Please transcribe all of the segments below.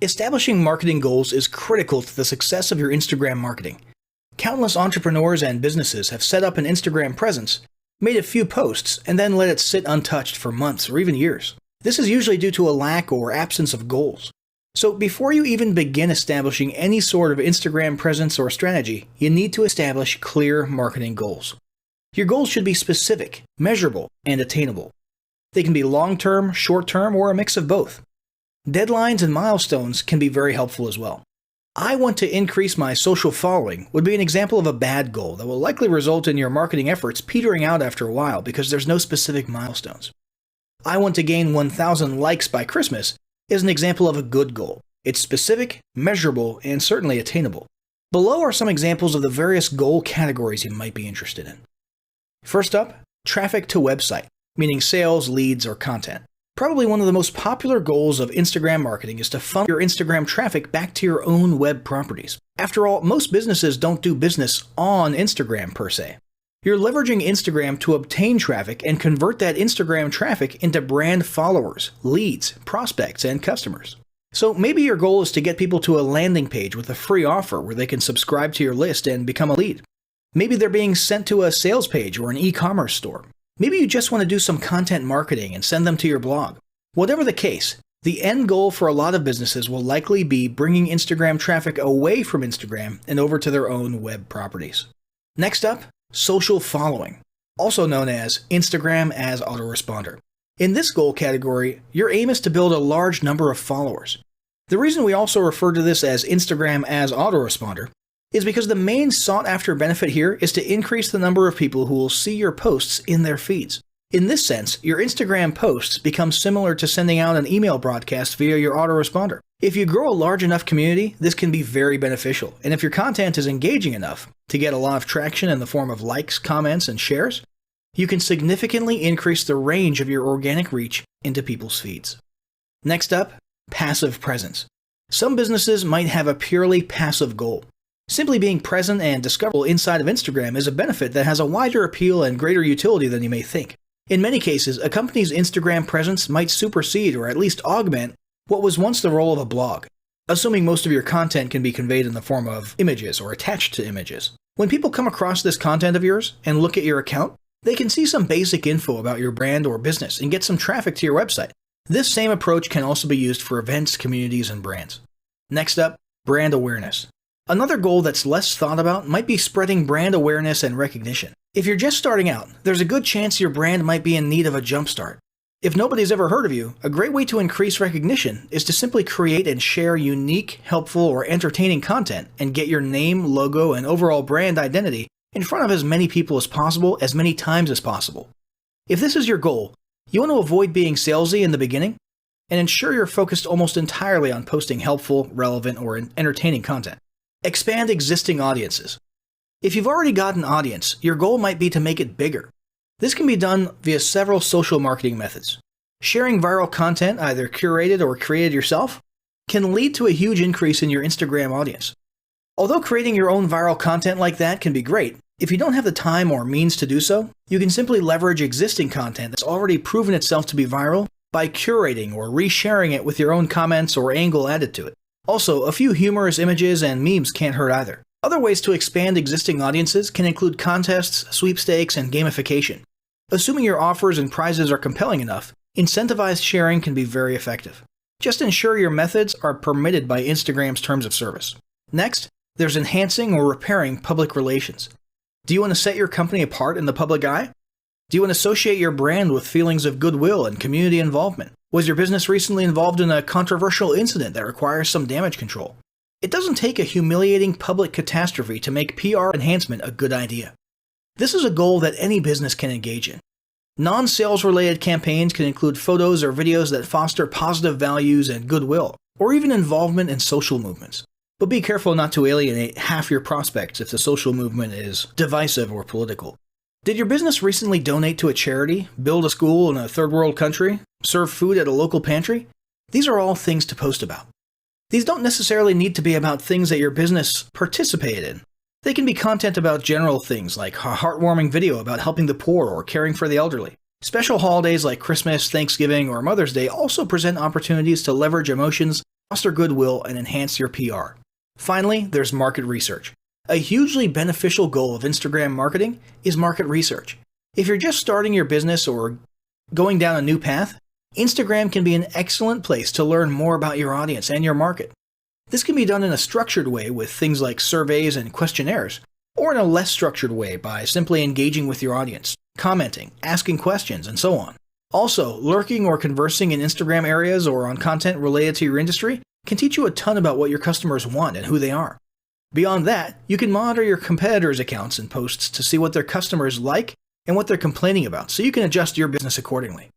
Establishing marketing goals is critical to the success of your Instagram marketing. Countless entrepreneurs and businesses have set up an Instagram presence, made a few posts, and then let it sit untouched for months or even years. This is usually due to a lack or absence of goals. So before you even begin establishing any sort of Instagram presence or strategy, you need to establish clear marketing goals. Your goals should be specific, measurable, and attainable. They can be long-term, short-term, or a mix of both. Deadlines and milestones can be very helpful as well. I want to increase my social following would be an example of a bad goal that will likely result in your marketing efforts petering out after a while because there's no specific milestones. I want to gain 1,000 likes by Christmas is an example of a good goal. It's specific, measurable, and certainly attainable. Below are some examples of the various goal categories you might be interested in. First up, traffic to website, meaning sales, leads, or content. Probably one of the most popular goals of Instagram marketing is to funnel your Instagram traffic back to your own web properties. After all, most businesses don't do business on Instagram per se. You're leveraging Instagram to obtain traffic and convert that Instagram traffic into brand followers, leads, prospects, and customers. So maybe your goal is to get people to a landing page with a free offer where they can subscribe to your list and become a lead. Maybe they're being sent to a sales page or an e-commerce store. Maybe you just want to do some content marketing and send them to your blog. Whatever the case, the end goal for a lot of businesses will likely be bringing Instagram traffic away from Instagram and over to their own web properties. Next up, social following, also known as Instagram as autoresponder. In this goal category, your aim is to build a large number of followers. The reason we also refer to this as Instagram as autoresponder is because the main sought-after benefit here is to increase the number of people who will see your posts in their feeds. In this sense, your Instagram posts become similar to sending out an email broadcast via your autoresponder. If you grow a large enough community, this can be very beneficial, and if your content is engaging enough to get a lot of traction in the form of likes, comments, and shares, you can significantly increase the range of your organic reach into people's feeds. Next up, passive presence. Some businesses might have a purely passive goal. Simply being present and discoverable inside of Instagram is a benefit that has a wider appeal and greater utility than you may think. In many cases, a company's Instagram presence might supersede or at least augment what was once the role of a blog, assuming most of your content can be conveyed in the form of images or attached to images. When people come across this content of yours and look at your account, they can see some basic info about your brand or business and get some traffic to your website. This same approach can also be used for events, communities, and brands. Next up, brand awareness. Another goal that's less thought about might be spreading brand awareness and recognition. If you're just starting out, there's a good chance your brand might be in need of a jumpstart. If nobody's ever heard of you, a great way to increase recognition is to simply create and share unique, helpful, or entertaining content and get your name, logo, and overall brand identity in front of as many people as possible, as many times as possible. If this is your goal, you want to avoid being salesy in the beginning and ensure you're focused almost entirely on posting helpful, relevant, or entertaining content. Expand existing audiences. If you've already got an audience, your goal might be to make it bigger. This can be done via several social marketing methods. Sharing viral content, either curated or created yourself, can lead to a huge increase in your Instagram audience. Although creating your own viral content like that can be great, if you don't have the time or means to do so, you can simply leverage existing content that's already proven itself to be viral by curating or resharing it with your own comments or angle added to it. Also, a few humorous images and memes can't hurt either. Other ways to expand existing audiences can include contests, sweepstakes, and gamification. Assuming your offers and prizes are compelling enough, incentivized sharing can be very effective. Just ensure your methods are permitted by Instagram's terms of service. Next, there's enhancing or repairing public relations. Do you want to set your company apart in the public eye? Do you want to associate your brand with feelings of goodwill and community involvement? Was your business recently involved in a controversial incident that requires some damage control? It doesn't take a humiliating public catastrophe to make PR enhancement a good idea. This is a goal that any business can engage in. Non-sales related campaigns can include photos or videos that foster positive values and goodwill, or even involvement in social movements. But be careful not to alienate half your prospects if the social movement is divisive or political. Did your business recently donate to a charity, build a school in a third world country, serve food at a local pantry? These are all things to post about. These don't necessarily need to be about things that your business participated in. They can be content about general things like a heartwarming video about helping the poor or caring for the elderly. Special holidays like Christmas, Thanksgiving, or Mother's Day also present opportunities to leverage emotions foster goodwill, and enhance your PR. Finally, there's market research. A hugely beneficial goal of Instagram marketing is market research. If you're just starting your business or going down a new path, Instagram can be an excellent place to learn more about your audience and your market. This can be done in a structured way with things like surveys and questionnaires, or in a less structured way by simply engaging with your audience, commenting, asking questions, and so on. Also, lurking or conversing in Instagram areas or on content related to your industry can teach you a ton about what your customers want and who they are. Beyond that, you can monitor your competitors' accounts and posts to see what their customers like and what they're complaining about, so you can adjust your business accordingly.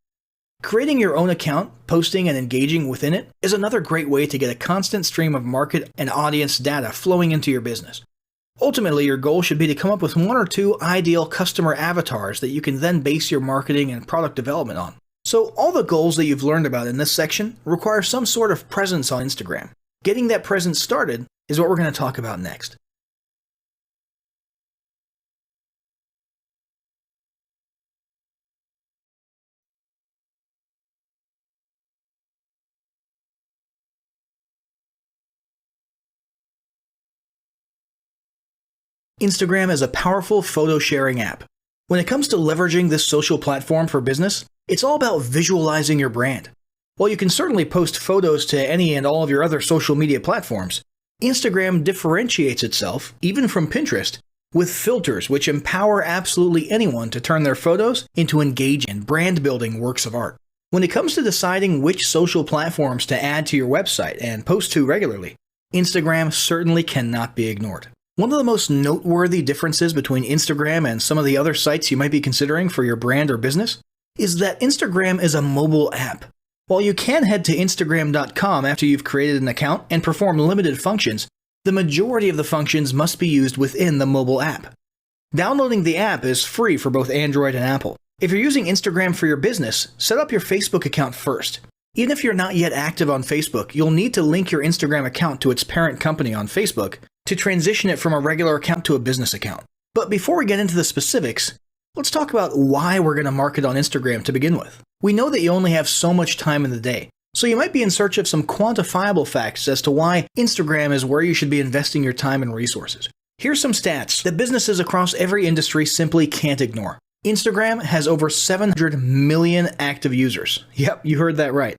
Creating your own account, posting and engaging within it is another great way to get a constant stream of market and audience data flowing into your business. Ultimately, your goal should be to come up with 1 or 2 ideal customer avatars that you can then base your marketing and product development on. So all the goals that you've learned about in this section require some sort of presence on Instagram. Getting that presence started is what we're going to talk about next. Instagram is a powerful photo sharing app. When it comes to leveraging this social platform for business, it's all about visualizing your brand. While you can certainly post photos to any and all of your other social media platforms, Instagram differentiates itself, even from Pinterest, with filters which empower absolutely anyone to turn their photos into engaging and brand-building works of art. When it comes to deciding which social platforms to add to your website and post to regularly, Instagram certainly cannot be ignored. One of the most noteworthy differences between Instagram and some of the other sites you might be considering for your brand or business is that Instagram is a mobile app. While you can head to Instagram.com after you've created an account and perform limited functions, the majority of the functions must be used within the mobile app. Downloading the app is free for both Android and Apple. If you're using Instagram for your business, set up your Facebook account first. Even if you're not yet active on Facebook, you'll need to link your Instagram account to its parent company on Facebook to transition it from a regular account to a business account. But before we get into the specifics, let's talk about why we're going to market on Instagram to begin with. We know that you only have so much time in the day, so you might be in search of some quantifiable facts as to why Instagram is where you should be investing your time and resources. Here's some stats that businesses across every industry simply can't ignore. Instagram has over 700 million active users. Yep, you heard that right.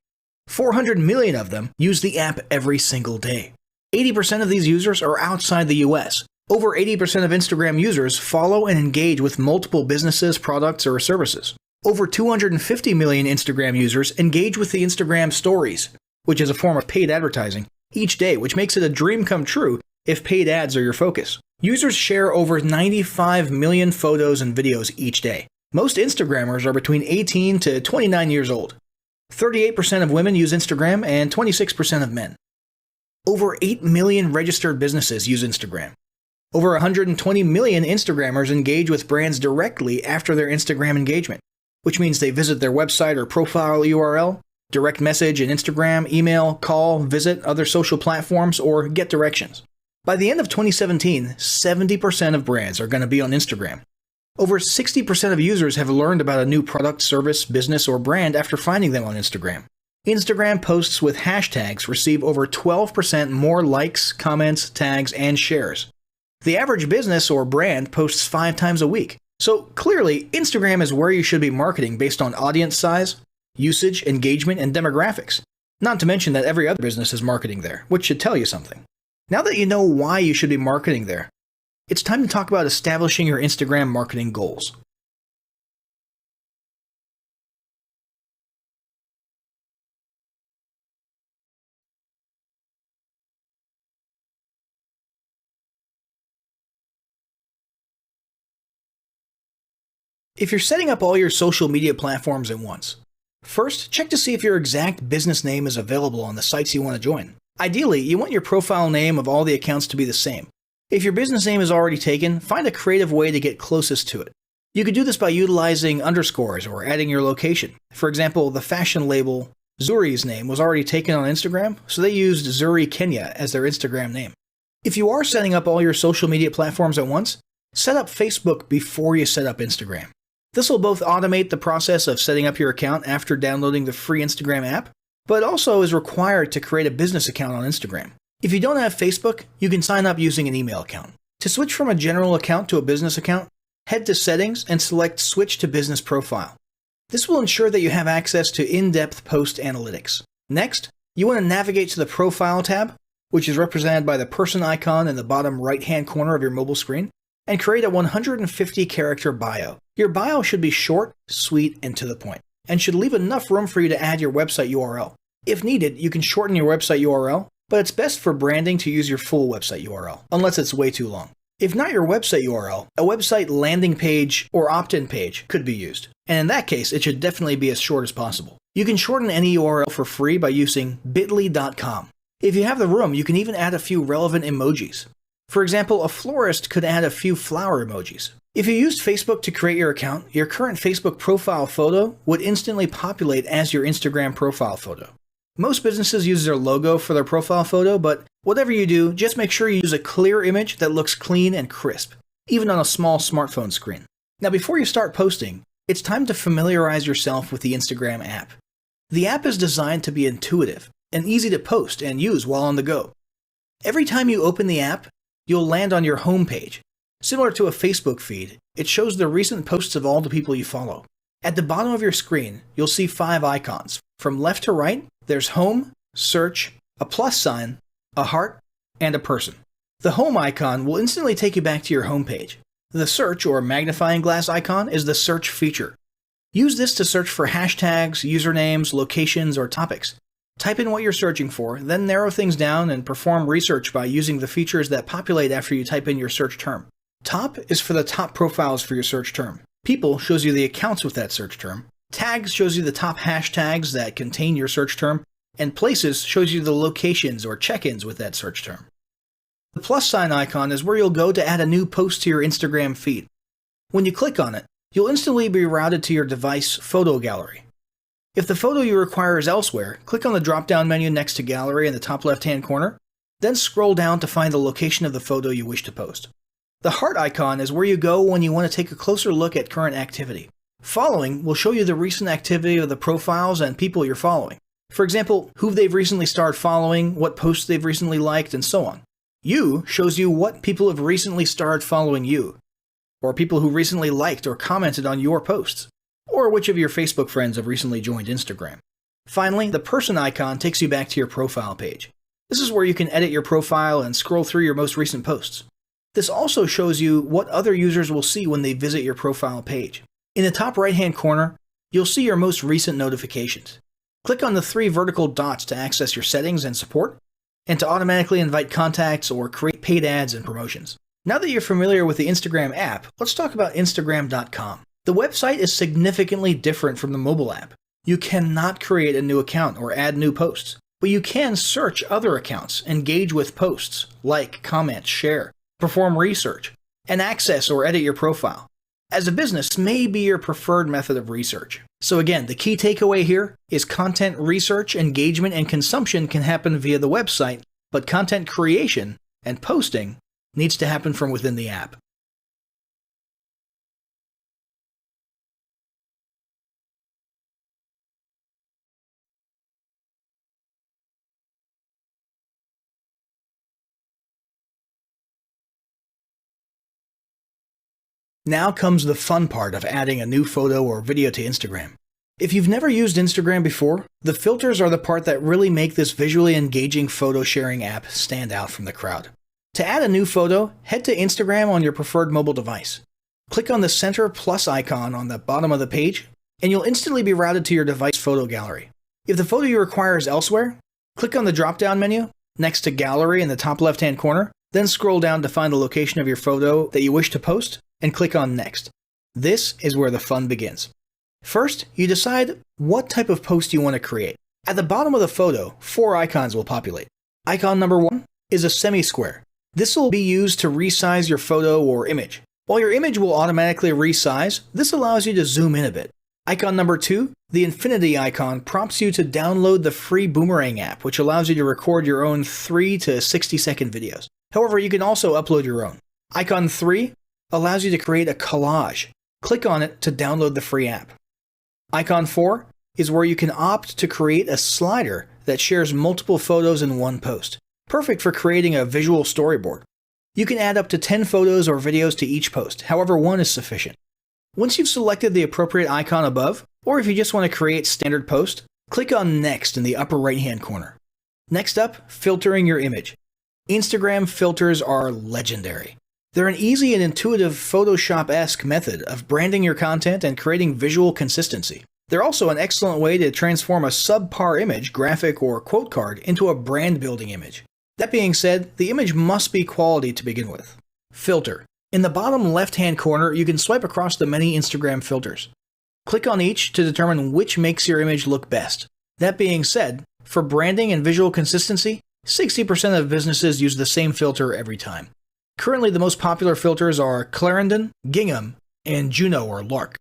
400 million of them use the app every single day. 80% of these users are outside the US. Over 80% of Instagram users follow and engage with multiple businesses, products, or services. Over 250 million Instagram users engage with the Instagram Stories, which is a form of paid advertising, each day, which makes it a dream come true if paid ads are your focus. Users share over 95 million photos and videos each day. Most Instagrammers are between 18 to 29 years old. 38% of women use Instagram and 26% of men. Over 8 million registered businesses use Instagram. Over 120 million Instagrammers engage with brands directly after their Instagram engagement, which means they visit their website or profile URL, direct message in Instagram, email, call, visit other social platforms, or get directions. By the end of 2017, 70% of brands are going to be on Instagram. Over 60% of users have learned about a new product, service, business, or brand after finding them on Instagram. Instagram posts with hashtags receive over 12% more likes, comments, tags, and shares. The average business or brand posts 5 times a week. So clearly, Instagram is where you should be marketing based on audience size, usage, engagement, and demographics. Not to mention that every other business is marketing there, which should tell you something. Now that you know why you should be marketing there, it's time to talk about establishing your Instagram marketing goals. If you're setting up all your social media platforms at once, first check to see if your exact business name is available on the sites you want to join. Ideally, you want your profile name of all the accounts to be the same. If your business name is already taken, find a creative way to get closest to it. You could do this by utilizing underscores or adding your location. For example, the fashion label Zuri's name was already taken on Instagram, so they used Zuri Kenya as their Instagram name. If you are setting up all your social media platforms at once, set up Facebook before you set up Instagram. This will both automate the process of setting up your account after downloading the free Instagram app, but it also is required to create a business account on Instagram. If you don't have Facebook, you can sign up using an email account. To switch from a general account to a business account, head to Settings and select Switch to Business Profile. This will ensure that you have access to in-depth post analytics. Next, you want to navigate to the Profile tab, which is represented by the person icon in the bottom right-hand corner of your mobile screen, and create a 150-character bio. Your bio should be short, sweet, and to the point, and should leave enough room for you to add your website URL. If needed, you can shorten your website URL, but it's best for branding to use your full website URL, unless it's way too long. If not your website URL, a website landing page or opt-in page could be used, and in that case, it should definitely be as short as possible. You can shorten any URL for free by using bit.ly.com. If you have the room, you can even add a few relevant emojis. For example, a florist could add a few flower emojis. If you used Facebook to create your account, your current Facebook profile photo would instantly populate as your Instagram profile photo. Most businesses use their logo for their profile photo, but whatever you do, just make sure you use a clear image that looks clean and crisp, even on a small smartphone screen. Now, before you start posting, it's time to familiarize yourself with the Instagram app. The app is designed to be intuitive and easy to post and use while on the go. Every time you open the app, you'll land on your home page. Similar to a Facebook feed, it shows the recent posts of all the people you follow. At the bottom of your screen, you'll see 5 icons. From left to right, there's Home, Search, a plus sign, a heart, and a person. The Home icon will instantly take you back to your home page. The Search or magnifying glass icon is the search feature. Use this to search for hashtags, usernames, locations, or topics. Type in what you're searching for, then narrow things down and perform research by using the features that populate after you type in your search term. Top is for the top profiles for your search term. People shows you the accounts with that search term. Tags shows you the top hashtags that contain your search term. And Places shows you the locations or check-ins with that search term. The plus sign icon is where you'll go to add a new post to your Instagram feed. When you click on it, you'll instantly be routed to your device photo gallery. If the photo you require is elsewhere, click on the drop-down menu next to Gallery in the top left-hand corner, then scroll down to find the location of the photo you wish to post. The heart icon is where you go when you want to take a closer look at current activity. Following will show you the recent activity of the profiles and people you're following. For example, who they've recently started following, what posts they've recently liked, and so on. You shows you what people have recently started following you, or people who recently liked or commented on your posts, or which of your Facebook friends have recently joined Instagram. Finally, the person icon takes you back to your profile page. This is where you can edit your profile and scroll through your most recent posts. This also shows you what other users will see when they visit your profile page. In the top right-hand corner, you'll see your most recent notifications. Click on the 3 vertical dots to access your settings and support, and to automatically invite contacts or create paid ads and promotions. Now that you're familiar with the Instagram app, let's talk about Instagram.com. The website is significantly different from the mobile app. You cannot create a new account or add new posts, but you can search other accounts, engage with posts, like, comment, share, perform research, and access or edit your profile. As a business, this may be your preferred method of research. So again, the key takeaway here is content research, engagement, and consumption can happen via the website, but content creation and posting needs to happen from within the app. Now comes the fun part of adding a new photo or video to Instagram. If you've never used Instagram before, the filters are the part that really make this visually engaging photo sharing app stand out from the crowd. To add a new photo, head to Instagram on your preferred mobile device. Click on the center plus icon on the bottom of the page, and you'll instantly be routed to your device photo gallery. If the photo you require is elsewhere, click on the drop-down menu next to Gallery in the top left-hand corner, then scroll down to find the location of your photo that you wish to post, and click on Next. This is where the fun begins. First, you decide what type of post you want to create. At the bottom of the photo, 4 icons will populate. Icon number 1 is a semi-square. This will be used to resize your photo or image. While your image will automatically resize, this allows you to zoom in a bit. Icon number 2, the infinity icon, prompts you to download the free Boomerang app, which allows you to record your own 3 to 60-second videos. However, you can also upload your own. Icon 3 allows you to create a collage. Click on it to download the free app. Icon 4 is where you can opt to create a slider that shares multiple photos in one post, perfect for creating a visual storyboard. You can add up to 10 photos or videos to each post, however one is sufficient. Once you've selected the appropriate icon above, or if you just want to create standard post, click on Next in the upper right-hand corner. Next up, filtering your image. Instagram filters are legendary. They're an easy and intuitive Photoshop-esque method of branding your content and creating visual consistency. They're also an excellent way to transform a subpar image, graphic, or quote card into a brand-building image. That being said, the image must be quality to begin with. Filter. In the bottom left-hand corner, you can swipe across the many Instagram filters. Click on each to determine which makes your image look best. That being said, for branding and visual consistency, 60% of businesses use the same filter every time. Currently, the most popular filters are Clarendon, Gingham, and Juno or Lark.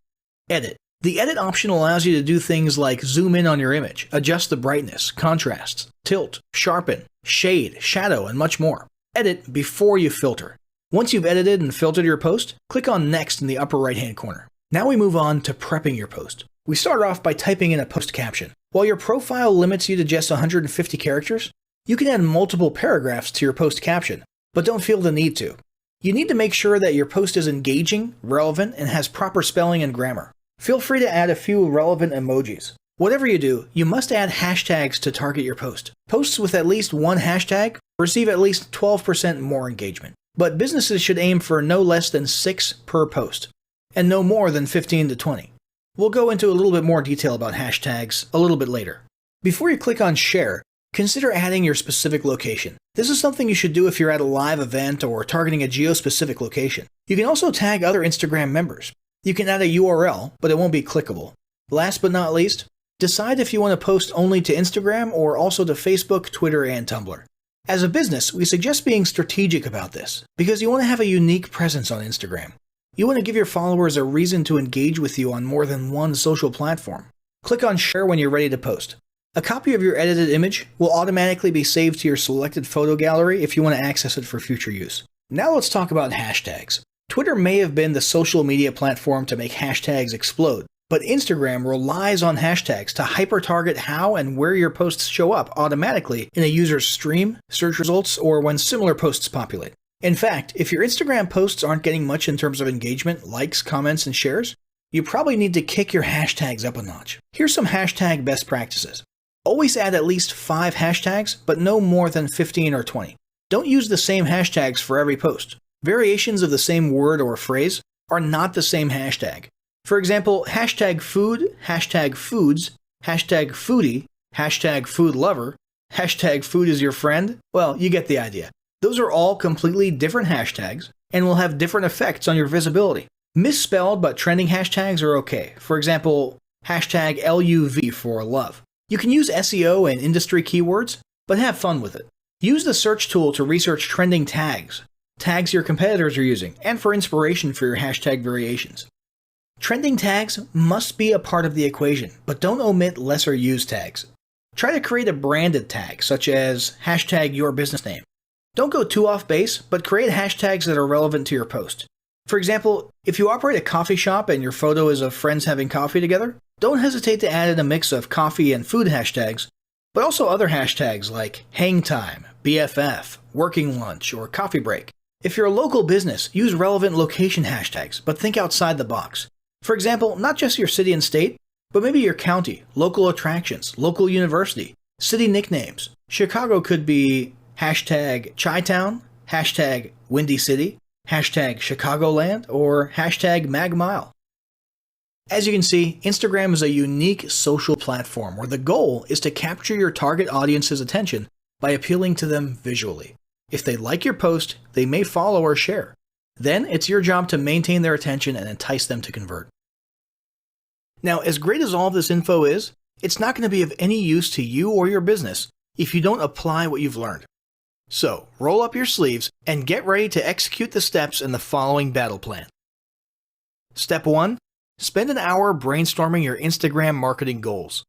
Edit. The edit option allows you to do things like zoom in on your image, adjust the brightness, contrast, tilt, sharpen, shade, shadow, and much more. Edit before you filter. Once you've edited and filtered your post, click on Next in the upper right-hand corner. Now we move on to prepping your post. We start off by typing in a post caption. While your profile limits you to just 150 characters, you can add multiple paragraphs to your post caption, but don't feel the need to. You need to make sure that your post is engaging, relevant, and has proper spelling and grammar. Feel free to add a few relevant emojis. Whatever you do, you must add hashtags to target your post. Posts with at least one hashtag receive at least 12% more engagement. But businesses should aim for no less than 6 per post, and no more than 15 to 20. We'll go into a little bit more detail about hashtags a little bit later. Before you click on Share, consider adding your specific location. This is something you should do if you're at a live event or targeting a geo-specific location. You can also tag other Instagram members. You can add a URL, but it won't be clickable. Last but not least, decide if you want to post only to Instagram or also to Facebook, Twitter, and Tumblr. As a business, we suggest being strategic about this, because you want to have a unique presence on Instagram. You want to give your followers a reason to engage with you on more than one social platform. Click on Share when you're ready to post. A copy of your edited image will automatically be saved to your selected photo gallery if you want to access it for future use. Now let's talk about hashtags. Twitter may have been the social media platform to make hashtags explode, but Instagram relies on hashtags to hyper-target how and where your posts show up automatically in a user's stream, search results, or when similar posts populate. In fact, if your Instagram posts aren't getting much in terms of engagement, likes, comments, and shares, you probably need to kick your hashtags up a notch. Here's some hashtag best practices. Always add at least 5 hashtags, but no more than 15 or 20. Don't use the same hashtags for every post. Variations of the same word or phrase are not the same hashtag. For example, hashtag food, hashtag foods, hashtag foodie, hashtag food lover, hashtag food is your friend. Well, you get the idea. Those are all completely different hashtags and will have different effects on your visibility. Misspelled but trending hashtags are okay. For example, hashtag LUV for love. You can use SEO and industry keywords, but have fun with it. Use the search tool to research trending tags your competitors are using, and for inspiration for your hashtag variations. Trending tags must be a part of the equation, but don't omit lesser used tags. Try to create a branded tag, such as hashtag your business name. Don't go too off base, but create hashtags that are relevant to your post. For example, if you operate a coffee shop and your photo is of friends having coffee together, don't hesitate to add in a mix of coffee and food hashtags, but also other hashtags like hang time, BFF, working lunch, or coffee break. If you're a local business, use relevant location hashtags, but think outside the box. For example, not just your city and state, but maybe your county, local attractions, local university, city nicknames. Chicago could be hashtag Chi-Town, hashtag Windy City, hashtag Chicagoland, or hashtag MagMile. As you can see, Instagram is a unique social platform where the goal is to capture your target audience's attention by appealing to them visually. If they like your post, they may follow or share. Then it's your job to maintain their attention and entice them to convert. Now, as great as all of this info is, it's not going to be of any use to you or your business if you don't apply what you've learned. So, roll up your sleeves and get ready to execute the steps in the following battle plan. Step 1. Spend an hour brainstorming your Instagram marketing goals.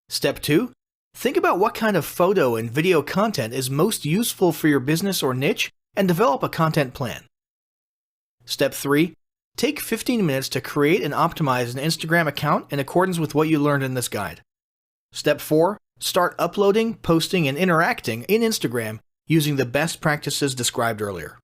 Step 2. Think about what kind of photo and video content is most useful for your business or niche and develop a content plan. Step 3. Take 15 minutes to create and optimize an Instagram account in accordance with what you learned in this guide. Step 4. Start uploading, posting, and interacting in Instagram using the best practices described earlier.